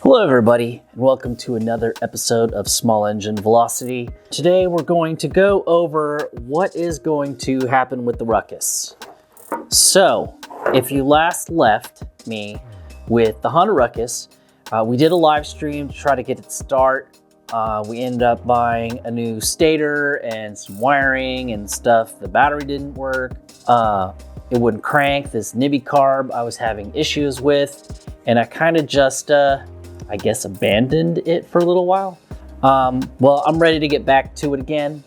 Hello everybody, and welcome to another episode of Small Engine Velocity. Today we're going to go over what is going to happen with the Ruckus. So, if you last left me with the Honda Ruckus, we did a live stream to try to get it start. We ended up buying a new stator and some wiring and stuff. The battery didn't work. It wouldn't crank. This nibby carb I was having issues with, and I kind of just I guess abandoned it for a little while. Well, I'm ready to get back to it again.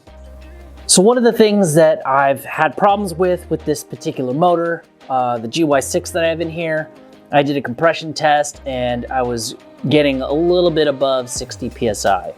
So one of the things that I've had problems with this particular motor, the GY6 that I have in here, I did a compression test and I was getting a little bit above 60 PSI.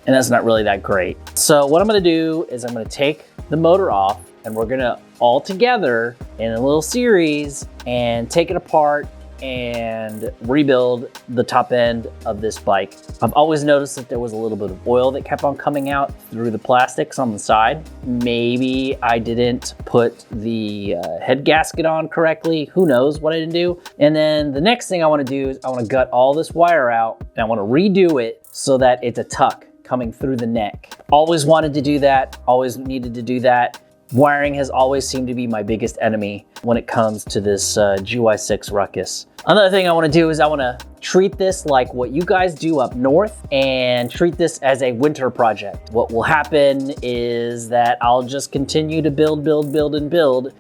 And that's not really that great. So what I'm gonna do is I'm gonna take the motor off and we're gonna all together in a little series and take it apart and rebuild the top end of this bike. I've always noticed that there was a little bit of oil that kept on coming out through the plastics on the side. Maybe I didn't put the head gasket on correctly. Who knows what I didn't do. And then the next thing I want to do is I want to gut all this wire out and I want to redo it so that it's a tuck coming through the neck. Always wanted to do that, always needed to do that. Wiring has always seemed to be my biggest enemy when it comes to this GY6 Ruckus. Another thing I want to do is I want to treat this like what you guys do up north and treat this as a winter project. What will happen is that I'll just continue to build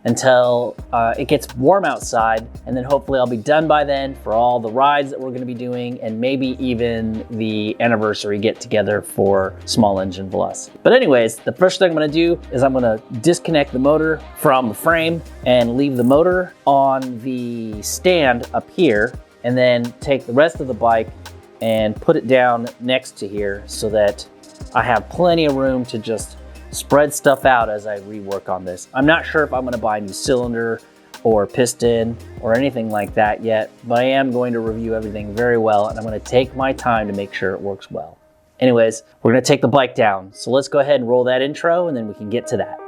until it gets warm outside, and then hopefully I'll be done by then for all the rides that we're going to be doing and maybe even the anniversary get together for Small Engine Velocity. But anyways, the first thing I'm going to do is I'm going to disconnect the motor from the frame and leave the motor on the stand up here, and then take the rest of the bike and put it down next to here so that I have plenty of room to just spread stuff out as I rework on this. I'm not sure if I'm gonna buy a new cylinder or piston or anything like that yet, but I am going to review everything very well, and I'm gonna take my time to make sure it works well. Anyways, we're gonna take the bike down. So let's go ahead and roll that intro and then we can get to that.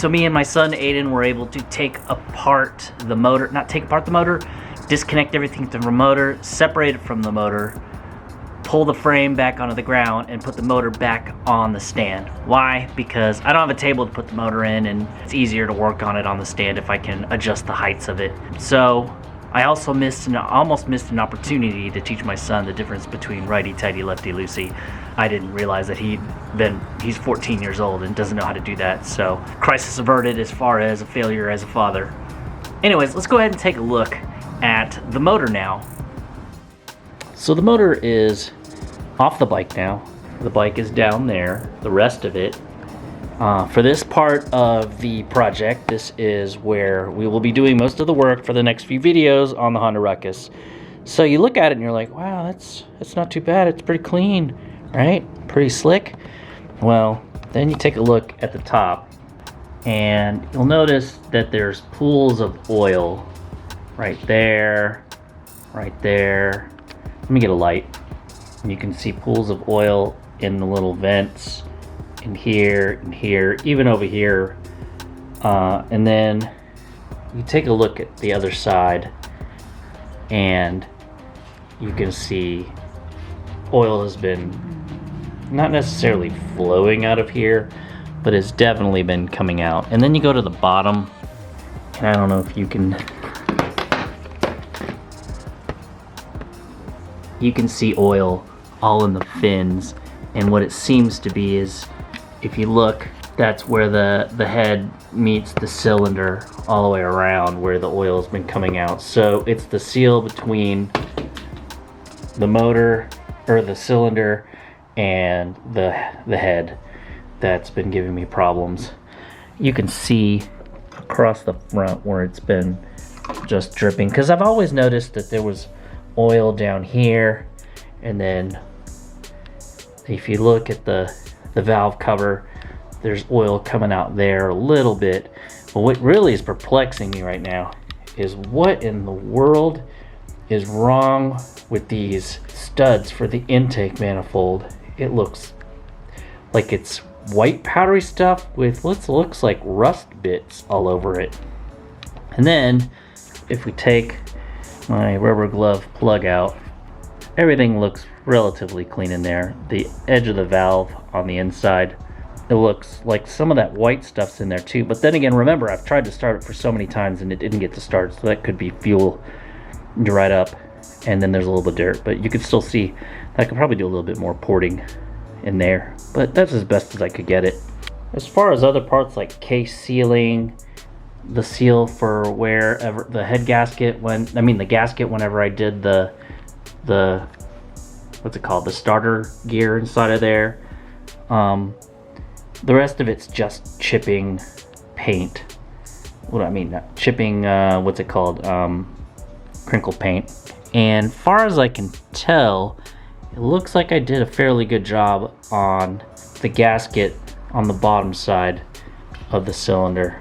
So me and my son Aiden were able to take apart the motor, not take apart the motor, disconnect everything from the motor, separate it from the motor, pull the frame back onto the ground, and put the motor back on the stand. Why? Because I don't have a table to put the motor in, and it's easier to work on it on the stand if I can adjust the heights of it. So I also almost missed an opportunity to teach my son the difference between righty-tighty, lefty-loosey. I didn't realize that he's 14 years old and doesn't know how to do that. So crisis averted as far as a failure as a father. Anyways, let's go ahead and take a look at the motor now. So the motor is off the bike now. The bike is down there, the rest of it. For this part of the project, this is where we will be doing most of the work for the next few videos on the Honda Ruckus. So you look at it and you're like, wow, that's not too bad. It's pretty clean, right? Pretty slick. Well, then you take a look at the top and you'll notice that there's pools of oil right there, right there. Let me get a light. You can see pools of oil in the little vents in here, even over here. And then you take a look at the other side and you can see oil has been not necessarily flowing out of here, but it's definitely been coming out. And then you go to the bottom, and I don't know if you can see oil all in the fins, and what it seems to be is, if you look, that's where the head meets the cylinder all the way around where the oil has been coming out. So it's the seal between the motor or the cylinder and the head that's been giving me problems. You can see across the front where it's been just dripping, because I've always noticed that there was oil down here, and then if you look at the valve cover, there's oil coming out there a little bit. But what really is perplexing me right now is what in the world is wrong with these studs for the intake manifold. It looks like it's white powdery stuff with what looks like rust bits all over it. And then if we take my rubber glove plug out, everything looks relatively clean in there. The edge of the valve on the inside, it looks like some of that white stuff's in there too. But then again, remember, I've tried to start it for so many times and it didn't get to start, so that could be fuel dried up, and then there's a little bit of dirt. But you could still see I could probably do a little bit more porting in there, but that's as best as I could get it. As far as other parts like case sealing, the seal for wherever the head gasket the gasket whenever I did the what's it called, the starter gear inside of there. The rest of it's just chipping paint. Not chipping, what's it called? Crinkle paint. And far as I can tell, it looks like I did a fairly good job on the gasket on the bottom side of the cylinder.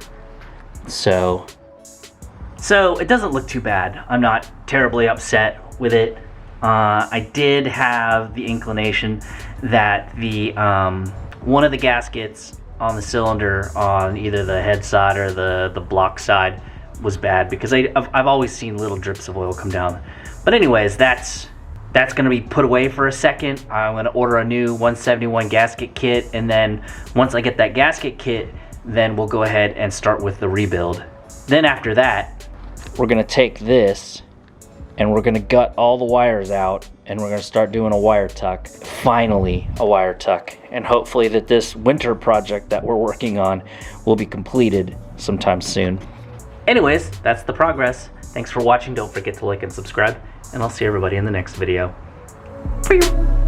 So it doesn't look too bad. I'm not terribly upset with it. I did have the inclination that the one of the gaskets on the cylinder on either the head side or the block side was bad, because I've always seen little drips of oil come down. But anyways, that's going to be put away for a second. I'm going to order a new 171 gasket kit, and then once I get that gasket kit, then we'll go ahead and start with the rebuild. Then after that, we're going to take this and we're going to gut all the wires out, and we're going to start doing a wire tuck. Finally, a wire tuck. And hopefully that this winter project that we're working on will be completed sometime soon. Anyways, that's the progress. Thanks for watching. Don't forget to like and subscribe, and I'll see everybody in the next video. For you.